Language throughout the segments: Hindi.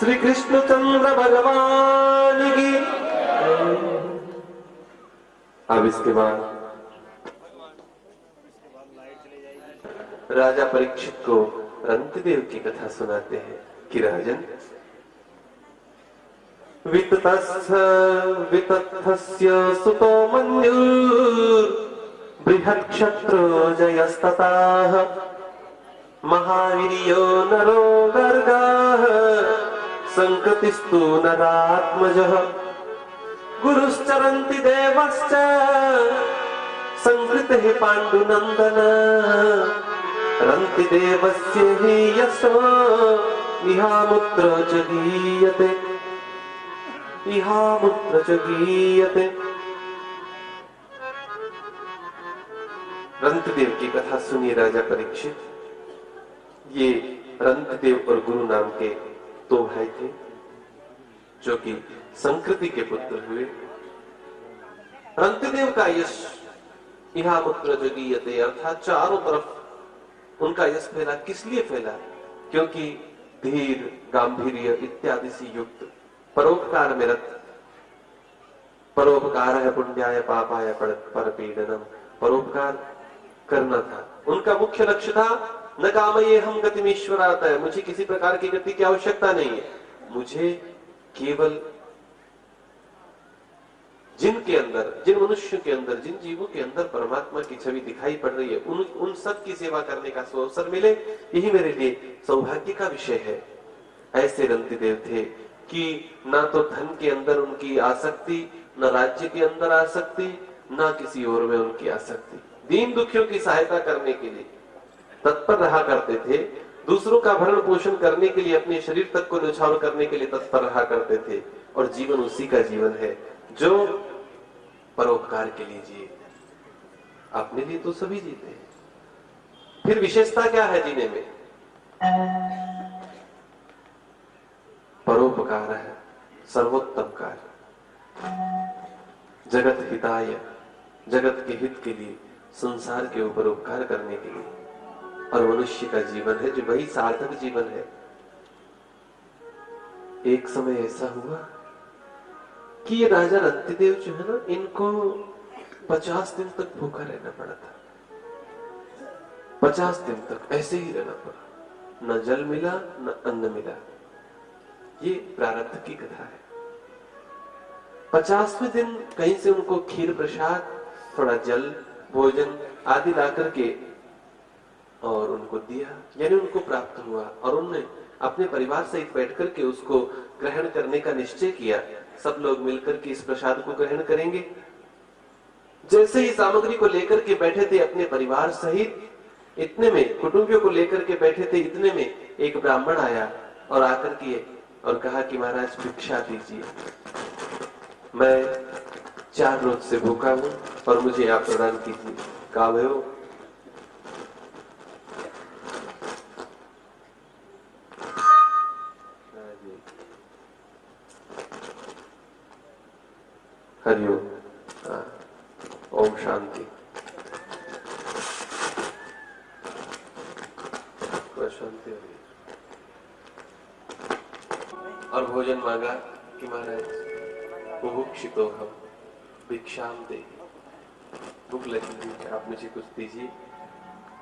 श्री कृष्णचंद्र भगवान की। अब इसके बाद राजा परीक्षित को रंतिदेव की कथा सुनाते हैं कि राजन, वितथस्य सुतो मन्युर्बृहत् क्षत्रो जयस्तताः महावीर्यो नरो गर्गाः संकृतिस्तु नरात्मजः गुरुश्चरन्ति देवश्च संकृतिः पाण्डुनन्दन रन्ति देवस्य हि यशो इहामुत्र च गीयते रंतदेव की कथा सुनिए राजा परीक्षित। ये रंतदेव और गुरु नाम के दो भाई थे जो कि संकृति के पुत्र हुए। रंतदेव का यश इहामुत्र जगीयते अर्थात चारों तरफ उनका यश फैला। किस लिए फैला? क्योंकि धीर, गांभीर्य इत्यादि से युक्त, परोपकार में रत, परोपकार है पुण्याय पापाय परपीडनम, परोपकार करना था उनका मुख्य लक्ष्य था। न कामये हम गतिमीश्वरात है, मुझे किसी प्रकार की गति की आवश्यकता नहीं है, मुझे केवल जिनके अंदर, जिन मनुष्यों के अंदर, जिन जीवों के अंदर परमात्मा की छवि दिखाई पड़ रही है उन सब की सेवा करने का अवसर मिले, यही मेरे लिए सौभाग्य का विषय है। ऐसे रंतिदेव थे कि ना तो धन के अंदर उनकी आसक्ति, न राज्य के अंदर आसक्ति, ना किसी और में उनकी आसक्ति। दीन दुखियों की सहायता करने के लिए तत्पर रहा करते थे, दूसरों का भरण पोषण करने के लिए, अपने शरीर तक को न्यौछावर करने के लिए तत्पर रहा करते थे। और जीवन उसी का जीवन है जो परोपकार के लिए जिए। अपने लिए तो सभी जीते हैं, फिर विशेषता क्या है जीने में? परोपकार है सर्वोत्तम कार्य, जगत हिताय, जगत के हित के लिए, संसार के ऊपर उपकार करने के लिए। और मनुष्य का जीवन है जो वही सार्थक जीवन है। एक समय ऐसा हुआ कि ये राजा रंतिदेव जो है ना, इनको 50 दिन तक भूखा रहना पड़ा था। 50 दिन तक ऐसे ही रहना पड़ा, न जल मिला न अन्न मिला। ये प्रारब्ध की कथा है। 50वें दिन कहीं से उनको खीर प्रसाद, थोड़ा जल, भोजन आदि ला करके और उनको दिया, यानी उनको प्राप्त हुआ। और उन्होंने अपने परिवार सहित बैठ करके उसको ग्रहण करने का निश्चय किया। सब लोग मिलकर के इस प्रसाद को ग्रहण करेंगे। जैसे ही सामग्री को लेकर के बैठे थे अपने परिवार सहित, इतने में कुटुंबियों को लेकर के बैठे थे, इतने में एक ब्राह्मण आया और आकर के और कहा कि महाराज भिक्षा दीजिए, मैं 4 रोज से भूखा हूं और मुझे आप प्रदान कीजिए। कहा भयो हरिओम, ओम शांति। शांति। और भोजन मांगा कि महाराज बुभुक्षितो हम, भिक्षाम दे, भूख लगी है, आप मुझे कुछ दीजिए।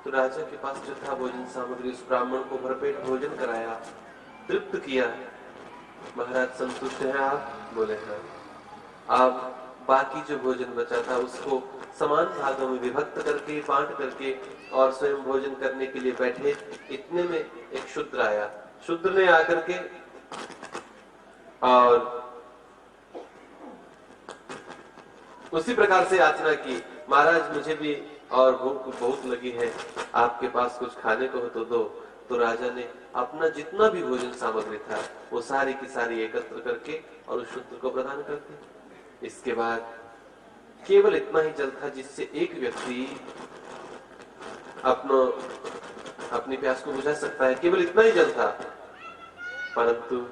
तो राजा के पास जो था भोजन सामग्री, उस ब्राह्मण को भरपेट भोजन कराया, तृप्त किया। महाराज संतुष्ट हैं आप? बोले हाँ। आप बाकी जो भोजन बचा था उसको समान भागों में विभक्त करके, बांट करके और स्वयं भोजन करने के लिए बैठे। इतने में एक शूद्र आया। शूद्र ने आकर के और उसी प्रकार से याचना की, महाराज मुझे भी और भूख बहुत लगी है, आपके पास कुछ खाने को हो तो दो। तो राजा ने अपना जितना भी भोजन सामग्री था वो सारी की सारी एकत्र करके और उस शूद्र को प्रदान कर दी। इसके बाद केवल इतना ही जल था जिससे एक व्यक्ति अपनी प्यास को बुझा सकता है, केवल इतना ही जल था। परंतु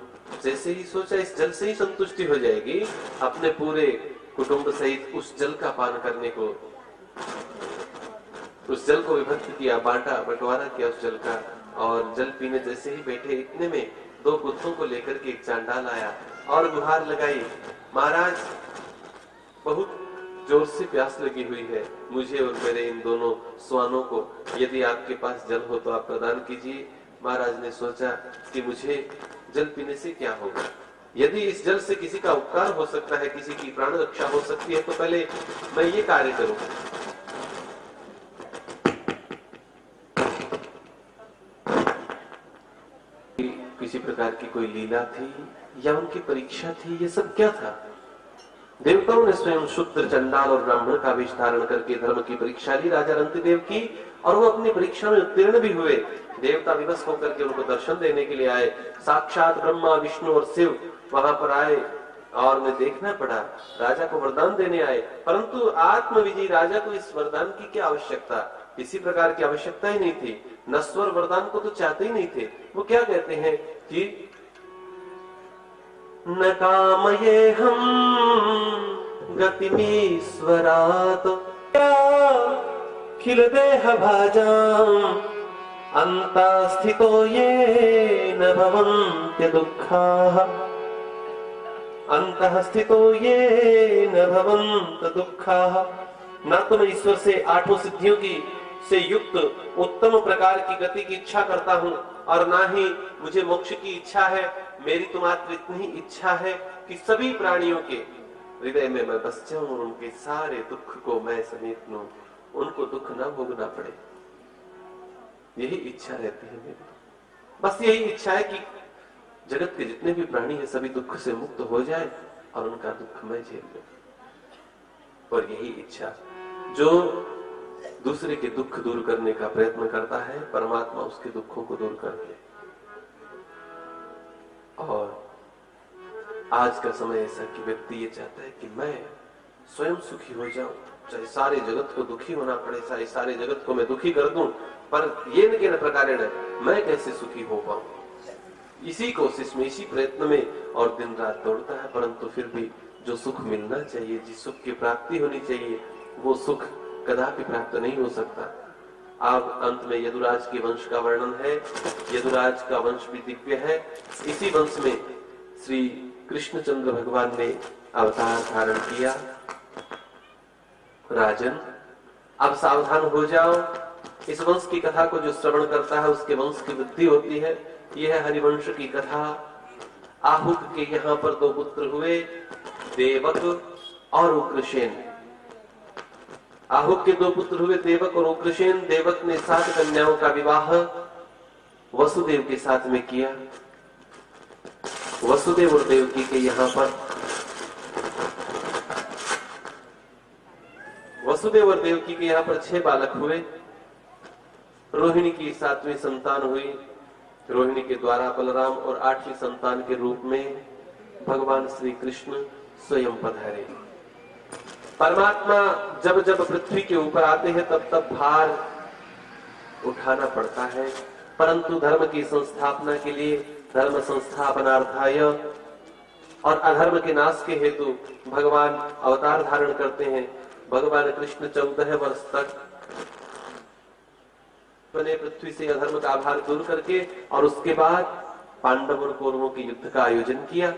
जैसे ही सोचा इस जल से ही संतुष्टि हो जाएगी, अपने पूरे कुटुंब सहित उस जल का पान करने को, उस जल को विभक्त किया, बांटा, बंटवारा किया उस जल का। और जल पीने जैसे ही बैठे, इतने में 2 कुत्तों को लेकर के एक चांडाल आया और गुहार लगाई, महाराज बहुत जोर से प्यास लगी हुई है, मुझे और मेरे इन दोनों स्वानों को, यदि आपके पास जल हो तो आप प्रदान कीजिए। महाराज ने सोचा कि मुझे जल पीने से क्या होगा, यदि इस जल से किसी का उपकार हो सकता है, किसी की प्राण रक्षा हो सकती है, तो पहले मैं ये कार्य करूं। किसी प्रकार की कोई लीला थी या उनकी परीक्षा थी, ये सब क्या था? देवताओं ने स्वयं शूद्र, चंडाल और ब्राह्मण का वेश धारण करके धर्म की परीक्षा ली राजा रंतिदेव की, और वो अपनी परीक्षा में उत्तीर्ण भी हुए। देवता विवश होकर के उनको दर्शन देने के लिए आए। साक्षात ब्रह्मा, विष्णु और शिव वहां पर आए और उन्हें देखना पड़ा। राजा को वरदान देने आए, परंतु आत्मविजयी राजा को इस वरदान की क्या आवश्यकता? किसी प्रकार की आवश्यकता ही नहीं थी, नश्वर वरदान को तो चाहते ही नहीं थे। वो क्या कहते हैं कि न कामये हम गतिमीश्वरात् खिल देह भाजाम अंतः स्थितो ये न भवन्ति दुःखाः, अंतः स्थितो ये न भवन्ति दुःखाः। ना तो मैं ईश्वर से आठों सिद्धियों की से युक्त उत्तम प्रकार की गति की इच्छा करता हूँ, और ना ही मुझे मोक्ष की इच्छा है। मेरी तो मात्र इतनी ही इच्छा है कि सभी प्राणियों के हृदय में मैं बस जाऊं और उनके सारे दुख को मैं समेट लूं, उनको दुख ना भोगना पड़े। यही इच्छा रहती है मेरी, बस यही इच्छा है कि जगत के जितने भी प्राणी हैं सभी दुख से मुक्त हो जाए और उनका दुख मैं झेल लूं। और यही इच्छा जो दूसरे के दुख दूर करने का प्रयत्न करता है, परमात्मा उसके दुखों को दूर कर दे। और आज का समय ऐसा कि व्यक्ति ये चाहता है कि मैं स्वयं सुखी हो जाऊं, चाहे सारे जगत को दुखी होना पड़े, चाहे सारे जगत को मैं दुखी कर दूं, पर ये न प्रकार मैं कैसे सुखी हो पाऊं। इसी कोशिश में, इसी प्रयत्न में और दिन रात दौड़ता है, परंतु फिर भी जो सुख मिलना चाहिए, जिस सुख की प्राप्ति होनी चाहिए, वो सुख कदापि प्राप्त नहीं हो सकता। अब अंत में यदुराज के वंश का वर्णन है। यदुराज का वंश भी दिव्य है। इसी वंश में श्री कृष्णचंद्र भगवान ने अवतार धारण किया। राजन, अब सावधान हो जाओ। इस वंश की कथा को जो श्रवण करता है उसके वंश की वृद्धि होती है। यह है हरिवंश की कथा। आहुक के यहाँ पर दो पुत्र हुए, देवक और उग्रसेन। आहुक के दो पुत्र हुए, देवक और उग्रसेन। देवक ने 7 कन्याओं का विवाह वसुदेव के साथ में किया। वसुदेव और देवकी के यहाँ पर वसुदेव और देवकी के यहाँ पर 6 बालक हुए। रोहिणी की 7वीं संतान हुई। रोहिणी के द्वारा बलराम और 8वीं संतान के रूप में भगवान श्री कृष्ण स्वयं पधारे। परमात्मा जब जब पृथ्वी के ऊपर आते हैं तब तब भार उठाना पड़ता है, परंतु धर्म की संस्थापना के लिए, धर्म संस्थापनार्थाय और अधर्म के नाश के हेतु भगवान अवतार धारण करते हैं। भगवान कृष्ण 14 वर्ष तक बने पृथ्वी से अधर्म का भार दूर करके, और उसके बाद पांडव और कौरवों के युद्ध का आयोजन किया।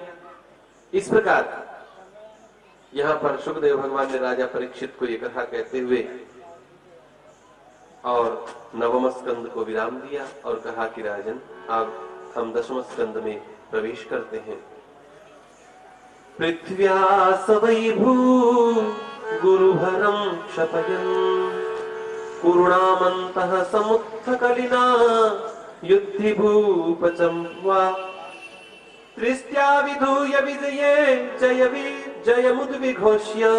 इस प्रकार यहाँ पर सुखदेव भगवान ने राजा परीक्षित को ये कथा कहते हुए और 9वें स्कंद को विराम दिया और कहा कि राजन, अब हम 10वें स्कंद में प्रवेश करते हैं। पृथ्व्या सवै भू गुरुभरं क्षपयन् कुरुणामन्तः समुत्थकलिना युद्धि भूपचम्वा तृष्ट्या विधूय विजये जयमुद्विघोष्य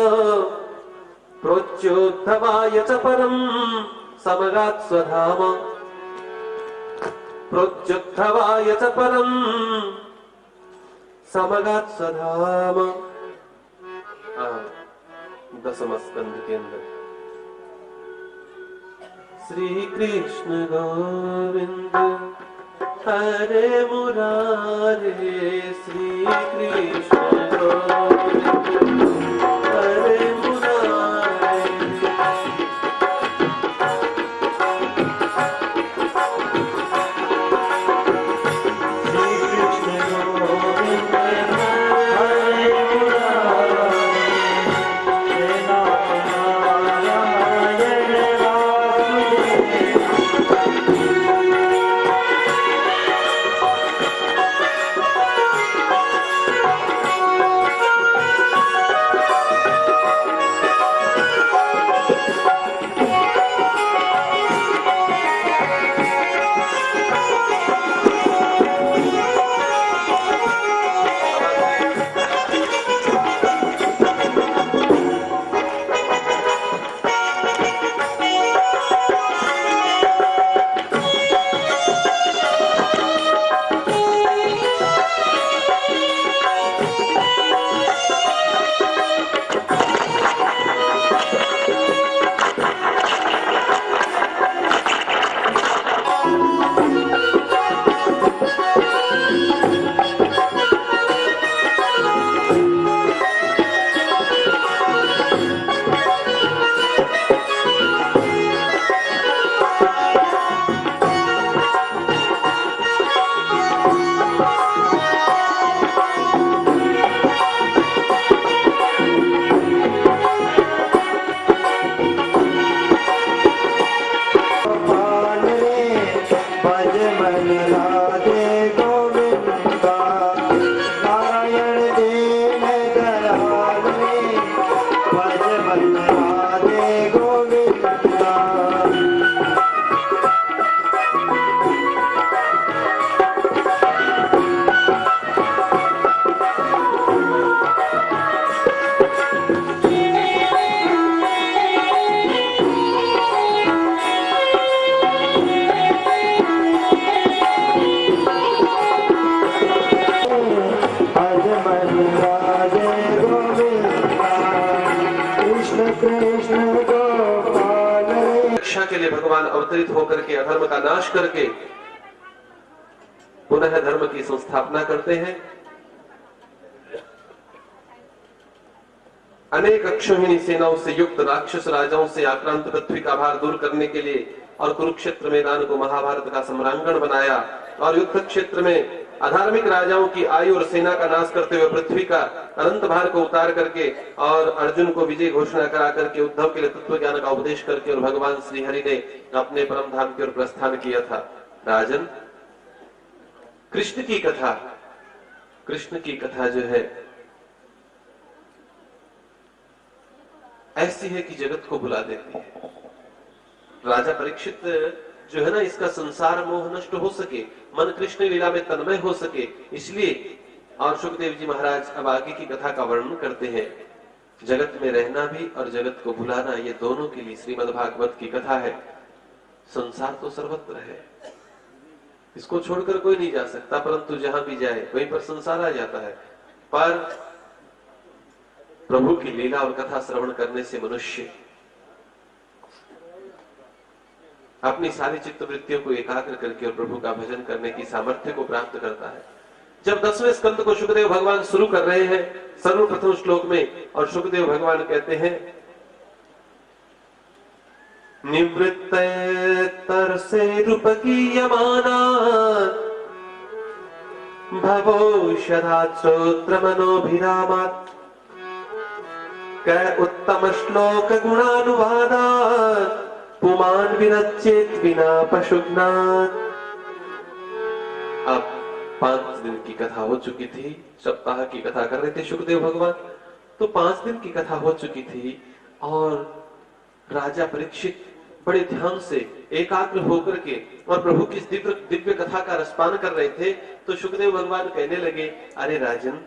प्रोच्योद्धवाय च परं समगात् स्वधाम। प्रोच्योद्धवाय च परं समगात् स्वधाम। 10वें स्कंद के अंदर श्री कृष्ण गोविंद हरे मुरारे, श्री कृष्ण गोविंद हरे मुरारे। श्री कृष्ण गोविंद हरे मुरारे, हे नारायण वासुदेव। मन राधे गोविंदा। रक्षा के लिए भगवान अवतरित होकर के अधर्म का नाश करके पुनः धर्म की संस्थापना करते हैं। अनेक अक्षौहिणी सेनाओं से युक्त राक्षस राजाओं से आक्रांत पृथ्वी का भार दूर करने के लिए और कुरुक्षेत्र मैदान को महाभारत का सम्रांगण बनाया और युद्ध क्षेत्र में अधार्मिक राजाओं की आयु और सेना का नाश करते हुए पृथ्वी का अनंत भार को उतार करके और अर्जुन को विजय घोषणा करा करके उद्धव के लिए तत्व ज्ञान का उपदेश करके और भगवान श्री हरि ने अपने परम धाम की ओर प्रस्थान किया था। राजन, कृष्ण की कथा जो है ऐसी है कि जगत को बुला देती है। राजा परीक्षित जो है ना, इसका संसार मोह नष्ट हो सके, मन कृष्ण लीला में तन्मय हो सके, इसलिए और सुखदेव जी महाराज अब आगे की कथा का वर्णन करते हैं। जगत में रहना भी और जगत को भुलाना, ये दोनों के लिए श्रीमद् भागवत की कथा है। संसार तो सर्वत्र है, इसको छोड़कर कोई नहीं जा सकता, परंतु जहां भी जाए वहीं पर संसार आ जाता है। पर प्रभु की लीला और कथा श्रवण करने से मनुष्य अपनी सारी चित्त वृत्तियों को एकाग्र करके और प्रभु का भजन करने की सामर्थ्य को प्राप्त करता है। जब 10वें स्कंद को सुखदेव भगवान शुरू कर रहे हैं सर्वप्रथम श्लोक में, और सुखदेव भगवान कहते हैं, निवृत्त तरसे रूपकीयमाना भवोषधात् श्रोत्र मनोभिरामात् क उत्तम श्लोक गुणानुवादात् पुमान विरचित बिना पशुघ्नात्। अब 5 दिन की कथा हो चुकी थी, सप्ताह की कथा कर रहे थे सुखदेव भगवान, तो 5 दिन की कथा हो चुकी थी और राजा परीक्षित बड़े ध्यान से एकाग्र होकर के और प्रभु की दिव्य कथा का रसपान कर रहे थे। तो सुखदेव भगवान कहने लगे, अरे राजन,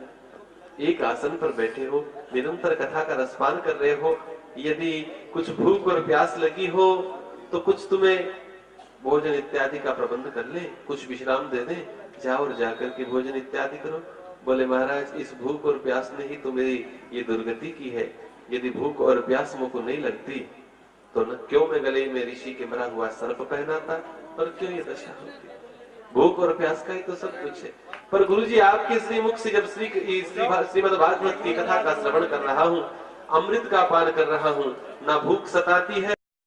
एक आसन पर बैठे हो, निरंतर कथा का रसपान कर रहे हो, यदि कुछ भूख और प्यास लगी हो तो कुछ तुम्हें भोजन इत्यादि का प्रबंध कर ले, कुछ विश्राम दे दे, जाओ और जाकर के भोजन इत्यादि करो। बोले, महाराज, इस भूख और प्यास ने ही तो मेरी ये दुर्गति की है। यदि भूख और प्यास मुझको नहीं लगती तो न क्यों मैं गले में ऋषि के मरा हुआ सर्प पहनाता और क्यों ये दशा होती। भूख और प्यास का ही तो सब कुछ है। पर गुरुजी, आपके श्रीमुख से जब श्रीमद् भागवत की कथा का श्रवण कर रहा हूँ, अमृत का पान कर रहा हूँ, ना भूख सताती है